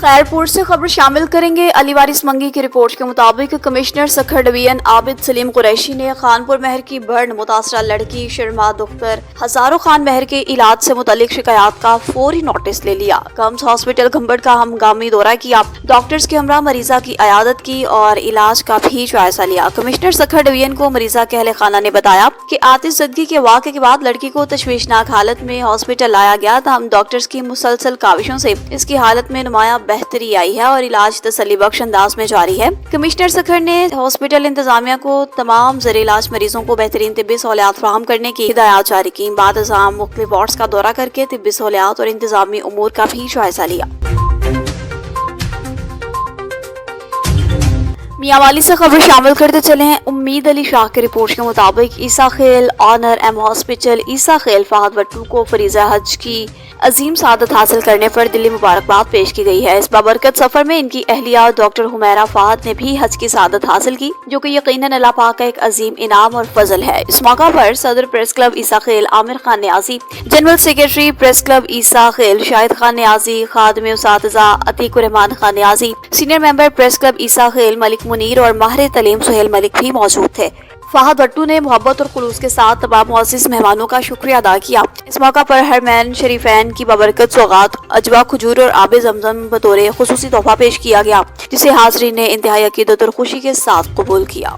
खैरपुर से खबर शामिल करेंगे। अली वारिस मंगी की रिपोर्ट के मुताबिक कमिश्नर सखर डिवीजन आबिद सलीम कुरैशी ने खानपुर महर की बर्न मुतासरा लड़की शर्मा दुख्तर हजारों खान महर के इलाज से मुतालिक शिकायत का फौरी नोटिस ले लिया। कम्स हॉस्पिटल घंबड़ का हंगामी दौरा किया, डॉक्टर्स के हमरा मरीजा की अयादत की और इलाज का भी जायजा लिया। कमिश्नर सखर डिवीजन को मरीजा के अहले खाना ने बताया कि आतिशज़दगी के वाक़े के बाद लड़की को तशवीशनाक हालत में हॉस्पिटल लाया गया था। डॉक्टर्स की मुसलसल काविशों से इसकी हालत में नुमाया बेहतरी आई है और इलाज तसल्ली बख्श अंदाज में जारी है। कमिश्नर सखर ने हॉस्पिटल इंतजामिया को तमाम ज़र इलाज मरीजों को बेहतरीन तिब्बी सहूलियात फराहम करने की हिदायत जारी की। बाद अज़ाम मुख्तलिफ वार्ड्स का दौरा करके तिब्बी सहूलियात और इंतजामी उमूर का भी जायजा लिया। मियांवाली से खबर शामिल करते चले हैं। उम्मीद अली शाह की रिपोर्ट के मुताबिक ईसा खेल ऑनर एम हॉस्पिटल ईसा खेल फहद भट्टू को फरीज़ा हज की अजीम सादत हासिल करने पर दिली मुबारकबाद पेश की गई है। इस बाबरकत सफर में इनकी अहलिया डॉक्टर हुमैरा फहद ने भी हज की सादत हासिल की, जो कि यकीनन अल्लाह पाक का एक अजीम इनाम और फजल है। इस मौका पर सदर press club Isa Khel Amir Khan Niazi, general secretary press club Isa Khel Shahid Khan Niazi, खादम उसातिज़ा Atiq Rehman Khan Niazi, senior member press club Isa Khel Malik Munir और माहिर तलीम सुहेल मलिक भी मौजूद थे। फहद भट्टू ने मोहब्बत और खुलूस के साथ तमाम मुअज़्ज़िज़ मेहमानों का शुक्रिया अदा किया। इस मौका पर हरमैन शरीफैन की बबरकत सौगात अजवा खजूर और आबे जमजम बतौर खुसूसी तोहफा पेश किया गया, जिसे हाज़रीन ने इंतहाई अकीदत और खुशी के साथ कबूल किया।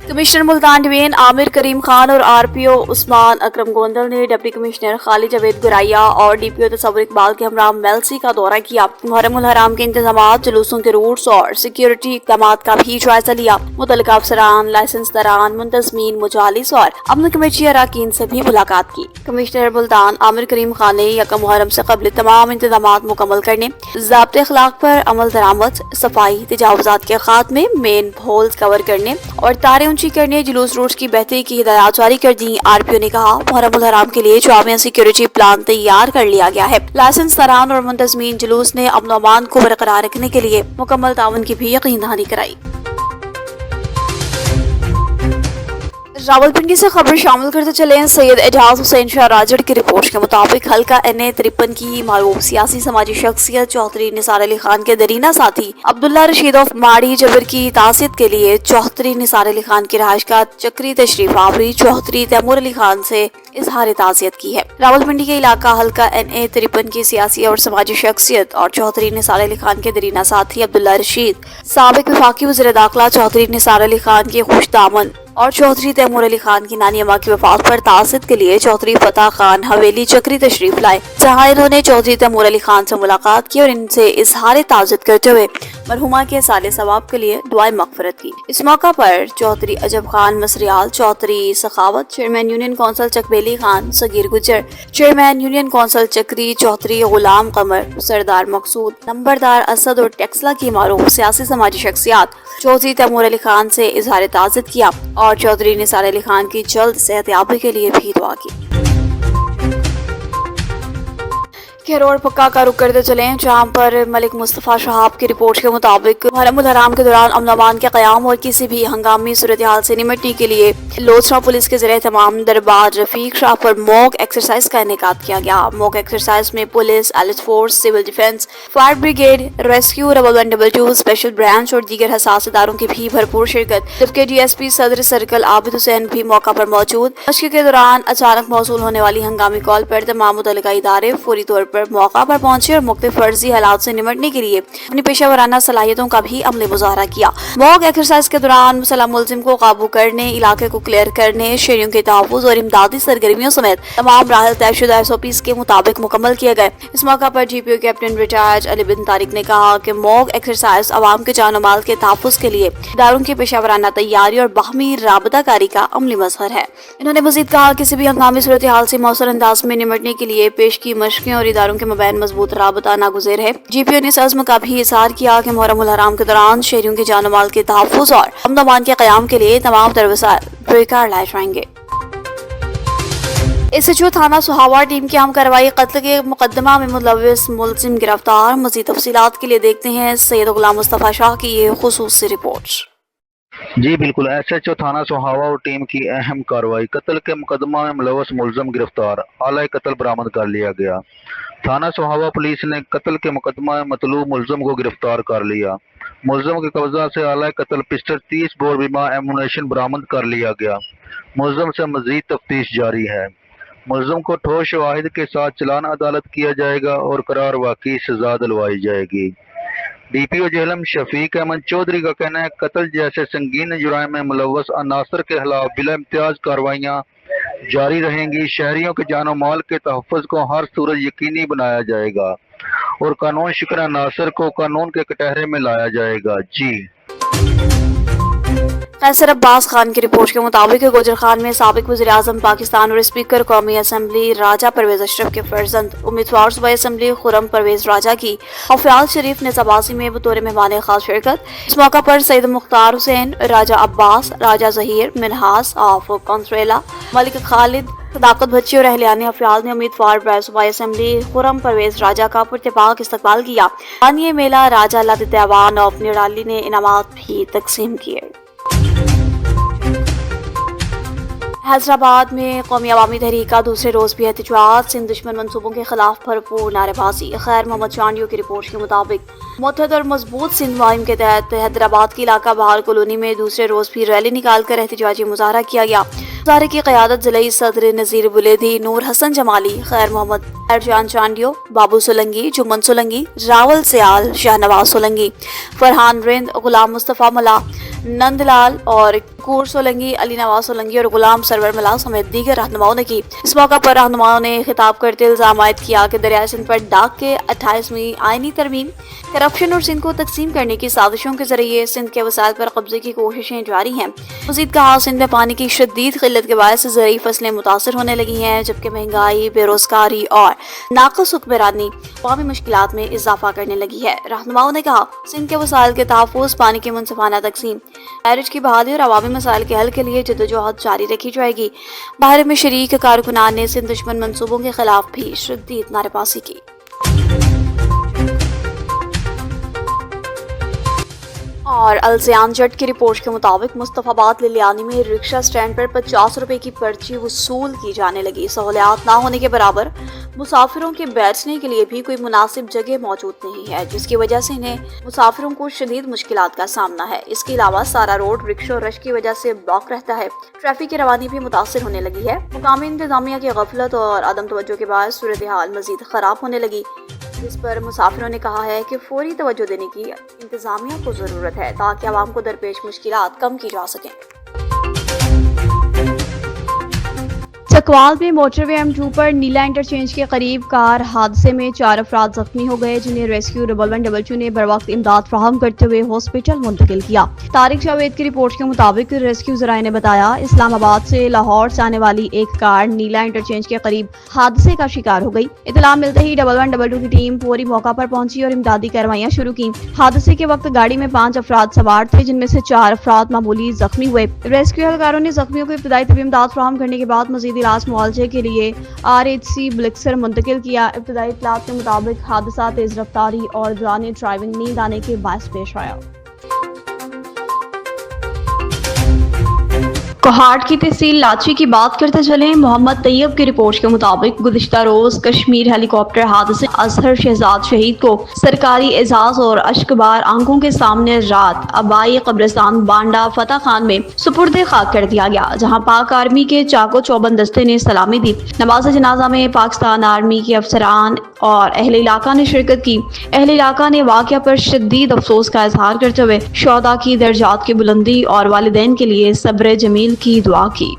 कमिश्नर मुल्तान डिवीजन आमिर करीम खान और आरपीओ उस्मान अकरम गोंदल ने डिप्टी कमिश्नर खालिद जवेद गुराइया और डीपीओ तसव्वुर इकबाल के हमरा मेलसी का दौरा किया। मुहर्रमुल हराम के इंतजामात, जुलूसों के रूट्स और सिक्योरिटी इक़दामात का भी जायजा लिया। मुतल्लिका अफसरान, लाइसेंस दरान, मुंतज़मीन, मुजालिस और अमन कमेटी अरकान से भी मुलाकात की। कमिश्नर मुल्तान आमिर करीम खान ने यकम मुहर्रम से कबल तमाम इंतजामात मुकम्मल करने, ज़ाब्ते अखलाक पर अमल दरामद, सफाई, तजावुज़ात के खात्मे, मेन होल्स कवर करने और तारे ऊंची करने, जुलूस रूट्स की बेहतरी की हिदायत जारी कर दी। आरपीओ ने कहा, मुहर्रमुल हराम के लिए जामिया सिक्योरिटी प्लान तैयार कर लिया गया है। लाइसेंस दरान और मुंतज़मीन जुलूस ने अमन और अमान को बरकरार रखने के लिए मुकम्मल ताउन की भी यकीन दहानी कराई। रावलपिंडी से खबर शामिल करते चले हैं। सैयद एजाज हुसैन शाह राजड़ की रिपोर्ट के मुताबिक हल्का NA 53 की मारूफ सियासी समाजी शख्सियत चौधरी निसार अली खान के दरीना साथी अब्दुल्ला रशीद ऑफ माड़ी जबर की तासीत के लिए चौधरी निसार अली खान की रहायश का चक्री तशरीफ आवरी चौधरी तैमूर अली खान से इजहार ताज़ियत की है। रावलपिंडी के इलाका हल्का NA 53 की सियासी और समाजी शख्सियत और चौधरी निसार अली खान के दरीना साथी अब्दुल्ला रशीद, साबिक वफाकी वज़ीर दाखिला चौधरी निसार अली खान के खुश दामन और चौधरी तैमूर अली खान की नानी अम्मा की वफात पर ताज़ियत के लिए चौधरी फतह खान हवेली चक्री तशरीफ लाए, जहाँ इन्होंने चौधरी तैमूर अली खान से मुलाकात की और इनसे इजहार ताज़ियत करते हुए मरहुमा के साले सवाब के लिए दुआए मग़फ़िरत की। इस मौका पर Chaudhry Ajab Khan Masriyal, Chaudhry Sakhawat, chairman union council Chakbeli Khan, Saghir Gujjar, chairman union council चक्री, चौधरी गुलाम कमर, सरदार मकसूद, नंबरदार असद और टेक्सला की मारूफ सियासी समाजी शख्सियात चौधरी तैमूर अली खान से इजहार ताज़ियत किया और चौधरी निसार अली खान की जल्द सेहतयाबी के लिए भी दुआ की। खैरोड़ पक्का का रुख करते चले, जहाँ पर मलिक मुस्तफ़ा शहाब की रिपोर्ट के मुताबिक मुहर्रमुल हराम के दौरान अमन अमान के क़याम और किसी भी हंगामी सूरत हाल से निमटने के लिए लोचरा पुलिस के ज़रिए तमाम दरबार रफीक शाह पर मॉक एक्सरसाइज का इनेकाद किया गया। मॉक एक्सरसाइज में police, elite force, civil defence, fire brigade, rescue, 112 special branch और दीगर हसास इदारों की भी भरपूर शिरकत, जबकि DSP सदर सर्कल आबिद हुसैन भी मौका पर मौजूद। मशक़ के दौरान अचानक मौसूल होने वाली हंगामी कॉल पर तमाम मुतल्लिका इदारे फौरी तौर पर मौका पर पहुंचे और मुख्तलिफ फर्जी हालात से निमटने के लिए अपनी पेशा वराना सलाहियतों का भी अमली मुजाहरा किया। मॉक एक्सरसाइज के दौरान मुसल्लम मुलजिम को काबू करने, इलाके को क्लियर करने, शहरियों के तहफ़्फ़ुज़ और इमदादी सरगर्मियों समेत तमाम राहल तयशुदा SOPs के मुताबिक मुकम्मल किए गए। इस मौका पर GPO कैप्टन रिटायर्ड अली बिन तारिक ने कहा कि मॉक एक्सरसाइज अवाम के जान और माल के तहफ़्फ़ुज़ के लिए इदारों की पेशा वराना तैयारी और बाहमी राबताकारी का अमली मज़हर है। इन्होंने मज़ीद कहा, किसी भी हंगामी सूरत हाल से मौसर अंदाज में निमटने के लिए पेश की मशक़ें और इदारों के मबैन मजबूत राबता नागुज़ेर है। GPO ने इस अज़्म का भी इज़हार किया कि मुहर्रमुल हराम के दौरान शहरियों के जान और माल के तहफ़्फ़ुज़ और अमन अमान के क़याम के लिए तमाम तर वसाइल बेकार लाए जाएंगे। SHO थाना सुहावा टीम की अहम कार्रवाई, कत्ल के मुकदमा में मुलव्विस मुलजिम गिरफ्तार। मज़ीद तफसीलात के लिए देखते हैं सैयद गुलाम मुस्तफ़ा शाह की ये खुसूसी रिपोर्ट। جی بالکل، ایس ایچ او تھانہ سوہاوا اور ٹیم کی اہم کارروائی، قتل کے مقدمہ میں ملوث ملزم گرفتار، آلہ قتل برآمد کر لیا گیا۔ تھانہ سوہاوا پولیس نے قتل کے مقدمہ میں مطلوب ملزم کو گرفتار کر لیا۔ ملزم کے قبضہ سے آلہ قتل پسٹل 30 بور بیمہ ایمونیشن برآمد کر لیا گیا۔ ملزم سے مزید تفتیش جاری ہے۔ ملزم کو ٹھوس شواہد کے ساتھ چلان عدالت کیا جائے گا اور قرار واقعی سزا دلوائی جائے گی۔ ڈی پی او جہلم شفیق احمد چودھری کا کہنا ہے قتل جیسے سنگین جرائم میں ملوث عناصر کے خلاف بلا امتیاز کارروائیاں جاری رہیں گی۔ شہریوں کے جان و مال کے تحفظ کو ہر صورت یقینی بنایا جائے گا اور قانون شکن عناصر کو قانون کے کٹہرے میں لایا جائے گا۔ جی قیصر عباس خان کی رپورٹ کے مطابق گوجر خان میں سابق وزیر اعظم پاکستان اور اسپیکر قومی اسمبلی راجہ پرویز اشرف کے فرزند امیدوار صوبائی اسمبلی خرم پرویز راجہ کی افیال شریف نظابازی میں بطور مہمان خاص شرکت۔ اس موقع پر سید مختار حسین، راجہ عباس، راجہ ظہیر، منہاس آف کنتریلا، ملک خالد، صداقت بچی اور اہلیان افیال نے امیدوار برائے صوبائی اسمبلی خرم پرویز راجہ کا پرتپاک استقبال کیا۔ یہ میلہ راجہ لد دیوان آف نرالی نے انعامات بھی تقسیم کیے۔ حیدرآباد میں قومی عوامی تحریک کا دوسرے روز بھی احتجاج، سندھ دشمن منصوبوں کے خلاف بھرپور نعرے بازی۔ خیر محمد چانڈیو کی رپورٹ کے مطابق متحد اور مضبوط سندھ مہم کے تحت حیدرآباد کے علاقہ بہار کالونی میں دوسرے روز بھی ریلی نکال کر احتجاجی مظاہرہ کیا گیا۔ مظاہرے کی قیادت ضلعی صدر نذیر بلیدی، نور حسن جمالی، خیر محمد، ارجان چانڈیو، بابو سولنگی، جمن سولنگی، راول سیال، شاہنواز سولنگی، فرحان رند، غلام مصطفیٰ ملا، نند لال اور کور سولنگی، علی نواز سولنگی اور غلام سرور ملا سمیت دیگر رہنماؤں نے کی۔ اس موقع پر رہنماؤں نے خطاب کرتے الزام عائد کیا کہ دریائے سندھ پر ڈاک کے 28ویں آئینی ترمیم، کرپشن اور سندھ کو تقسیم کرنے کی سازشوں کے ذریعے سندھ کے وسائل پر قبضے کی کوششیں جاری ہیں۔ مزید کہا سندھ میں پانی کی شدید قلت کے باعث زرعی فصلیں متاثر ہونے لگی ہیں، جبکہ مہنگائی، بے روزگاری اور ناقص حکمرانی قومی مشکلات میں اضافہ کرنے لگی ہے۔ رہنماؤں نے کہا سندھ کے وسائل کے تحفظ، پانی کی منصفانہ تقسیم، بیرج کی بحالی اور عوامی مسائل کے حل کے لیے جدوجہد جاری رکھی جائے گی۔ باہر میں شریک کارکنان نے سندھ دشمن منصوبوں کے خلاف بھی شدید نعرے بازی کی۔ اور الزیان جٹ کی رپورٹ کے مطابق مصطفیٰ آباد للیانی میں رکشہ سٹینڈ پر 50 روپے کی پرچی وصول کی جانے لگی۔ سہولیات نہ ہونے کے برابر مسافروں کے بیٹھنے کے لیے بھی کوئی مناسب جگہ موجود نہیں ہے، جس کی وجہ سے انہیں مسافروں کو شدید مشکلات کا سامنا ہے۔ اس کے علاوہ سارا روڈ رکشوں رش کی وجہ سے بلاک رہتا ہے، ٹریفک کی روانی بھی متاثر ہونے لگی ہے۔ مقامی انتظامیہ کی غفلت اور عدم توجہ کے باعث صورتحال مزید خراب ہونے لگی، جس پر مسافروں نے کہا ہے کہ فوری توجہ دینے کی انتظامیہ کو ضرورت ہے تاکہ عوام کو درپیش مشکلات کم کی جا سکیں۔ چکوال میں موٹر وے M2 پر نیلا انٹرچینج کے قریب کار حادثے میں 4 افراد زخمی ہو گئے، جنہیں ریسکیو 1112 نے بروقت امداد فراہم کرتے ہوئے ہاسپٹل منتقل کیا۔ طارق جاوید کی رپورٹ کے مطابق ریسکیو ذرائع نے بتایا اسلام آباد سے لاہور سے آنے والی ایک کار نیلا انٹرچینج کے قریب حادثے کا شکار ہو گئی۔ اطلاع ملتے ہی 1112 کی ٹیم فوری موقع پر پہنچی اور امدادی کارروائیاں شروع کی۔ حادثے کے وقت گاڑی میں 5 افراد سوار تھے، جن میں سے 4 افراد معمولی زخمی ہوئے۔ ریسکیو اہلکاروں نے زخمیوں کو ابتدائی طبی امداد فراہم کرنے کے بعد مزید علاج معالجے کے لیے RHC بلکسر منتقل کیا۔ ابتدائی اطلاعات کے مطابق حادثہ تیز رفتاری اور دوران ڈرائیونگ نیند آنے کے باعث پیش آیا۔ کوہاٹ کی تحصیل لاچی کی بات کرتے چلیں، محمد طیب کی رپورٹ کے مطابق گزشتہ روز کشمیر ہیلی کاپٹر حادثے اظہر شہزاد شہید کو سرکاری اعزاز اور اشکبار آنکھوں کے سامنے رات آبائی قبرستان بانڈا فتح خان میں سپرد خاک کر دیا گیا، جہاں پاک آرمی کے چاقو چوبند دستے نے سلامی دی۔ نماز جنازہ میں پاکستان آرمی کے افسران اور اہل علاقہ نے شرکت کی۔ اہل علاقہ نے واقعہ پر شدید افسوس کا اظہار کرتے ہوئے شہداء کی درجات کی بلندی اور والدین کے لیے صبر جمیل کی دعا کی۔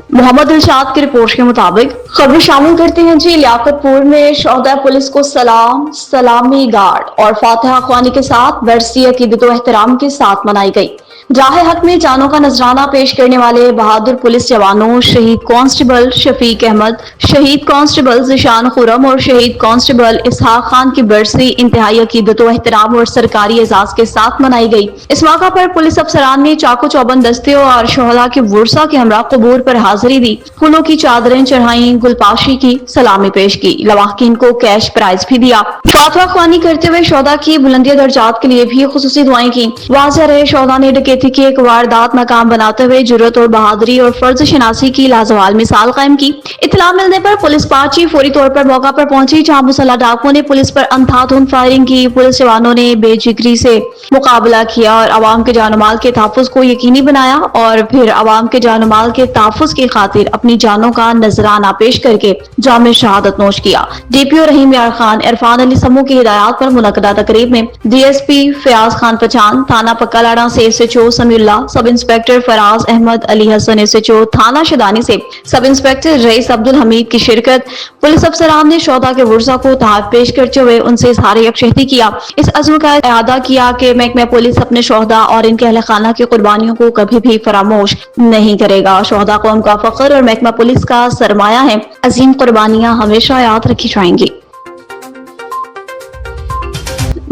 محمد الشاد کی رپورٹ کے مطابق خبریں شامل کرتے ہیں لیاقت پور میں شہداء پولیس کو سلامی گارڈ اور فاتحہ خوانی کے ساتھ برسی عقیدت و احترام کے ساتھ منائی گئی۔ राह हक में जानों का नजराना पेश करने वाले बहादुर पुलिस जवानों शहीद कांस्टेबल शफीक अहमद, शहीद कांस्टेबल जिशान खुरम और शहीद कांस्टेबल इसहाक खान की बरसी इंतहाई अकीदत व एहतराम और सरकारी एजाज के साथ मनाई गई। इस मौका पर पुलिस अफसरान ने चाको चौबंद दस्ते और शोहदा के वर्सा के हमरा कबूर पर हाजिरी दी, फूलों की चादरें चढ़ाई, गुलपाशी की, सलामी पेश की, लवाकिन को कैश प्राइज भी दिया। फातवा ख्वानी करते हुए शोहदा की बुलंदी दर्जात के लिए भी खुसूसी दुआएं की। वाज़ेह रहे शोहदा ने डकैती की एक वारदात नाकाम बनाते हुए जुर्रत और बहादुरी और फर्ज शनासी की लाजवाल मिसाल कायम की। इत्तला मिलने पर पुलिस पार्टी फौरी तौर पर मौका पर पहुंची, जहां मुसल्लह डाकुओं ने पुलिस पर अंधाधुंध फायरिंग की। पुलिस जवानों ने बेजिगरी से मुकाबला किया और अवाम के जान माल के तहफ़्फ़ुज़ को यकीनी बनाया और फिर अवाम के जान माल के तहफ़्फ़ुज़ की खातिर अपनी जानों का नजराना पेश करके जाम शहादत नोश किया। DPO रहीम यार खान इरफान अली समूह की हिदायत पर मुनक़दा तकरीब में DSP फयाज खान पठान, थाना पक्कालाड़ा से SHO Samiullah, sub inspector Faraz Ahmad, Ali Hasan SHO थाना शदानी से sub inspector rice Abdul Hamid की शिरकत। पुलिस अफसरान ने शोहदा के वर्सा को तहफ़्फ़ुज़ पेश करते हुए उनसे इज़हार यकजहती किया। इस अज़्म का इआदा किया कि महकमा पुलिस अपने शोहदा और इनके अहले खाना की कुर्बानियों को कभी भी फरामोश नहीं करेगा। शोहदा कौम का फख्र और महकमा पुलिस का सरमाया है। अजीम कुर्बानियां हमेशा याद रखी जाएंगी।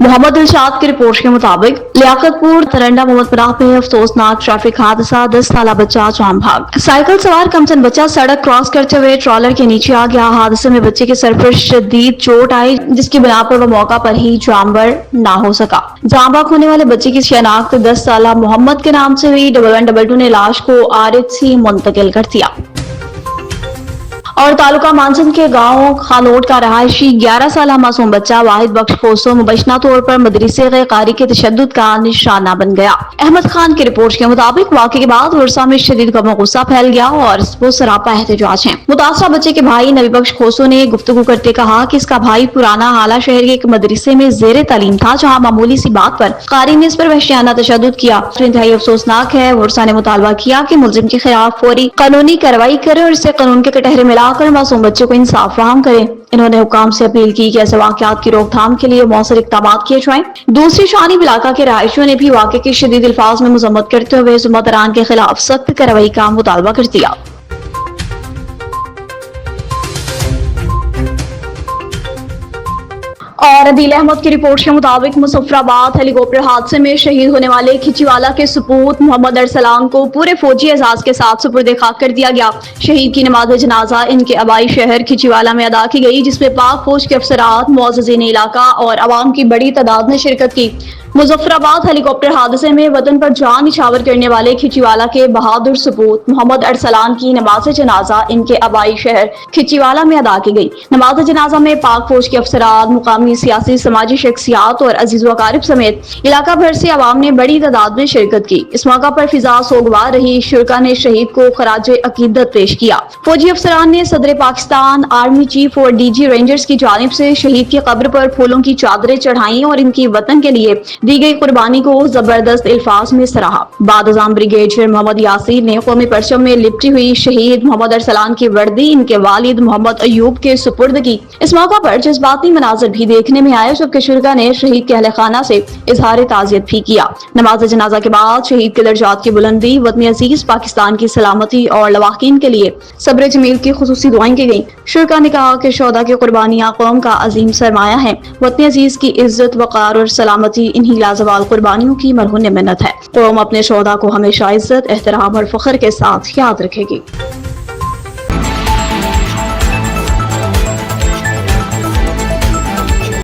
मोहम्मद दिलशाद की रिपोर्ट के मुताबिक लियाकतपुर तरंडा मोहम्मद पनाह में अफसोसनाक ट्रैफिक हादसा, 10 साला बच्चा जाम भाग। साइकिल सवार कमसन बच्चा सड़क क्रॉस करते हुए ट्रॉलर के नीचे आ गया। हादसे में बच्चे के सर पर शदीद चोट आई, जिसकी बिना पर वह मौका पर ही जामबर ना हो सका। जाम भाग होने वाले बच्चे की शनाख्त 10 साला मोहम्मद के नाम से हुई। 1122 ने लाश को RH मुंतकिल कर दिया। और तालुका मानसन के गांव खानोट का रहायशी 11 साला मासूम बच्चा वाहिद बख्श खोसो मुबैना तौर पर मदरसे गैर कारी के तशद्दुद का निशाना बन गया। अहमद खान की रिपोर्ट के मुताबिक वाक़े के बाद वर्सा में शदीद गम गुस्सा फैल गया और वो सरापा एहतजाज है। मुतासरा बच्चे के भाई नबी बख्श खोसो ने गुफ्तगू करते कहा कि इसका भाई पुराना हाला शहर के एक मदरसे में जेर तालीम था, जहाँ मामूली सी बात पर कारी ने इस पर वहशियाना तशद्दुद किया। इंतहाई अफसोसनाक है। वर्सा ने मुतालबा किया कि मुलजिम के खिलाफ फौरी कानूनी कार्रवाई करे और इससे कानून के कटहरे में लाकर मासूम बच्चे को इंसाफ फराहम करें। इन्होंने हुकाम से अपील की कि ऐसे वाकयात की रोकथाम के लिए मौसर इक़दामात किए जाएं। दूसरी शानीब इलाका के रहायशियों ने भी वाक़े की शदीद अल्फाज में मजम्मत करते हुए ज़िम्मेदारान के खिलाफ सख्त कार्रवाई का मुतालबा कर दिया। और अदील अहमद की रिपोर्ट के मुताबिक मुजफ्फराबाद हेलीकॉप्टर हादसे में शहीद होने वाले खिचीवाला के सपूत मोहम्मद अरसलान को पूरे फौजी एजाज के साथ सुपुर्द खाक कर दिया गया। शहीद की नमाज जनाजा इनके आबाई शहर खिचीवाला में अदा की गई, जिसमें पाक फौज के अफसरात, मुअज़्ज़िज़ीन इलाका और अवाम की बड़ी तादाद ने शिरकत की। मुजफ्फराबाद हेलीकॉप्टर हादसे में वतन पर जान निछावर करने वाले खिचीवाला के बहादुर सपूत मोहम्मद अरसलान की नमाज जनाजा इनके आबाई शहर खिचीवाला में अदा की गई। नमाज जनाजा में पाक फौज के अफसरात, मुकामी सियासी समाजी शख्सियात और अजीज वकारिब समेत इलाका भर से अवाम ने बड़ी तादाद में शिरकत की। इस मौका पर फिजा सोगवार रही। शुरका ने शहीद को खराज अकीदत पेश किया। फौजी अफसरान ने सदर पाकिस्तान, आर्मी चीफ और DG रेंजर्स की जानिब से शहीद की कब्र पर फूलों की चादरें चढ़ाई और इनकी वतन के लिए दी गई कुर्बानी को जबरदस्त अल्फाज में सराहा। बादशाह ब्रिगेडियर मोहम्मद यासीर ने कौमी परचम में लिपटी हुई शहीद मोहम्मद अरसलान की वर्दी इनके वालिद मोहम्मद अयूब के सुपुर्द की। इस मौका पर जज्बाती मनाजर भी देखने में आए, जबकि शुरका ने शहीद के अहले खाना से इजहार ताज़ियत भी किया। नमाज जनाजा के बाद शहीद के दर्जात की बुलंदी, वतन अजीज पाकिस्तान की सलामती और लवाकिन के लिए सब्र जमील की खुसूसी दुआएं की गई। शुरका ने कहा कि शोहदा की कुर्बानियां कौम का अजीम सरमाया है। वतन अजीज की इज्जत, वकार और सलामती इन्हीं लाजवाल कुर्बानियों की मरहून मिन्नत है। कौम अपने शोहदा को हमेशा इज्जत, एहतराम और फख्र के साथ याद रखेगी।